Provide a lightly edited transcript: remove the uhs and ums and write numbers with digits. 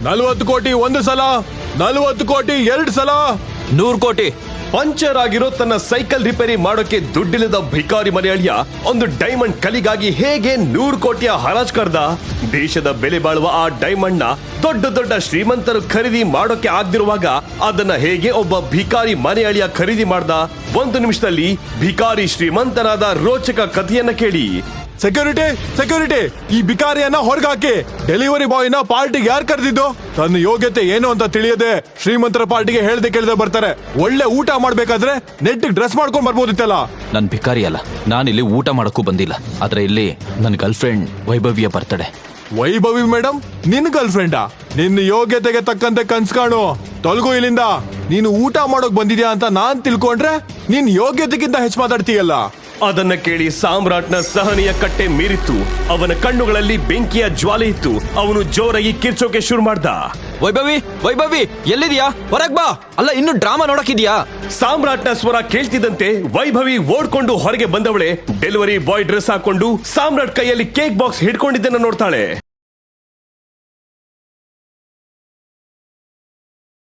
40 ಕೋಟಿ ಒಂದು ಸಲ, 40 ಕೋಟಿ 2 ಸಲ, 100 ಕೋಟಿ. ಪಂಚರ್ ಆಗಿರೋ ತನ್ನ ಸೈಕಲ್ ರಿಪೇರಿ ಮಾಡೋಕೆ ದುಡ್ಡಿಲ್ಲದ ಭಿಕಾರಿ ಮನೆಯಳಿಯ ಒಂದು ಡೈಮಂಡ್ ಕಲಿಗಾಗಿ ಹೇಗೆ 100 ಕೋಟಿಯ ಹರಾಜ್ ಕರ್ದ. ದೇಶದ ಬೆಲೆ ಬಾಳುವ ಆ ಡೈಮಂಡ್ ನ ದೊಡ್ಡ ದೊಡ್ಡ ಶ್ರೀಮಂತರು ಖರೀದಿ ಮಾಡೋಕೆ ಆಗದಿರುವಾಗ ಅದನ್ನ ಹೇಗೆ ಒಬ್ಬ ಭಿಕಾರಿ ಮನೆಯಳಿಯ ಖರೀದಿ ಮಾಡ್ದ. 1 ನಿಮಿಷದಲ್ಲಿ ಭಿಕಾರಿ ಶ್ರೀಮಂತನಾದ ರೋಚಕ ಕಥೆಯನ್ನ ಕೇಳಿ. ಸೆಕ್ಯೂರಿಟಿ, ಈ ಬಿಕಾರಿಯನ್ನ ಹೊರಗಾಕಿ. ಡೆಲಿವರಿ ಬಾಯ್ ನ ಪಾರ್ಟಿಗೆ ಯಾರು ಕರೆದಿದ್ದು? ತನ್ನ ಯೋಗ್ಯತೆ ಏನು ಅಂತ ತಿಳಿಯದೆ ಶ್ರೀಮಂತರ ಪಾರ್ಟಿಗೆ ಹೇಳ್ದೆ ಕೇಳದೆ ಬರ್ತಾರೆ. ಒಳ್ಳೆ ಊಟ ಮಾಡ್ಬೇಕಾದ್ರೆ ನೆಟ್ ಡ್ರೆಸ್ ಮಾಡ್ಕೊಂಡ್ ಬರ್ಬೋದಿತ್ತಲ್ಲ. ನನ್ ಭಿಕಾರಿ ಅಲ್ಲ, ನಾನಿಲ್ಲಿ ಊಟ ಮಾಡಕ್ಕೂ ಬಂದಿಲ್ಲ. ಆದ್ರೆ ಇಲ್ಲಿ ನನ್ನ ಗರ್ಲ್ ಫ್ರೆಂಡ್ ವೈಭವಿಯ ಬರ್ತಡೆ. ವೈಭವಿ ಮೇಡಮ್, ನಿನ್ ಗರ್ಲ್ ಫ್ರೆಂಡಾ? ನಿನ್ನ ಯೋಗ್ಯತೆಗೆ ತಕ್ಕಂತೆ ಕನ್ಸ್ ಕಾಣು. ತೊಲಗು ಇಲ್ಲಿಂದ. ನೀನು ಊಟ ಮಾಡೋಕ್ ಬಂದಿದ್ಯಾ ಅಂತ ನಾನ್ ತಿಳ್ಕೊಂಡ್ರೆ ನೀನ್ ಯೋಗ್ಯತೆಗಿಂತ ಹೆಚ್ಚು ಮಾತಾಡ್ತೀಯಲ್ಲ. ಅದನ್ನ ಕೇಳಿ ಸಾಮ್ರಾಟ್ನ ಸಹನೆಯ ಕಟ್ಟೆ ಮೀರಿತ್ತು. ಅವನ ಕಣ್ಣುಗಳಲ್ಲಿ ಬೆಂಕಿಯ ಜ್ವಾಲೆ ಇತ್ತು. ಅವನು ಜೋರಾಗಿ ಕಿರ್ಚೋಕೆ ಶುರು ಮಾಡ್ದ. ವೈಭವಿ ಎಲ್ಲಿದ್ಯಾ? ಹೊರಗ್ ಬಾ. ಅಲ್ಲ, ಇನ್ನು ಡ್ರಾಮಾ ನೋಡಕ್ಕಿದ್ಯಾ? ಸಾಮ್ರಾಟ್ನ ಸ್ವರ ಕೇಳ್ತಿದ್ದಂತೆ ವೈಭವಿ ಓಡ್ಕೊಂಡು ಹೊರಗೆ ಬಂದವಳೆ ಡೆಲಿವರಿ ಬಾಯ್ ಡ್ರೆಸ್ ಹಾಕೊಂಡು ಸಾಮ್ರಾಟ್ ಕೈಯಲ್ಲಿ ಕೇಕ್ ಬಾಕ್ಸ್ ಹಿಡ್ಕೊಂಡಿದ್ದನ್ನ ನೋಡ್ತಾಳೆ.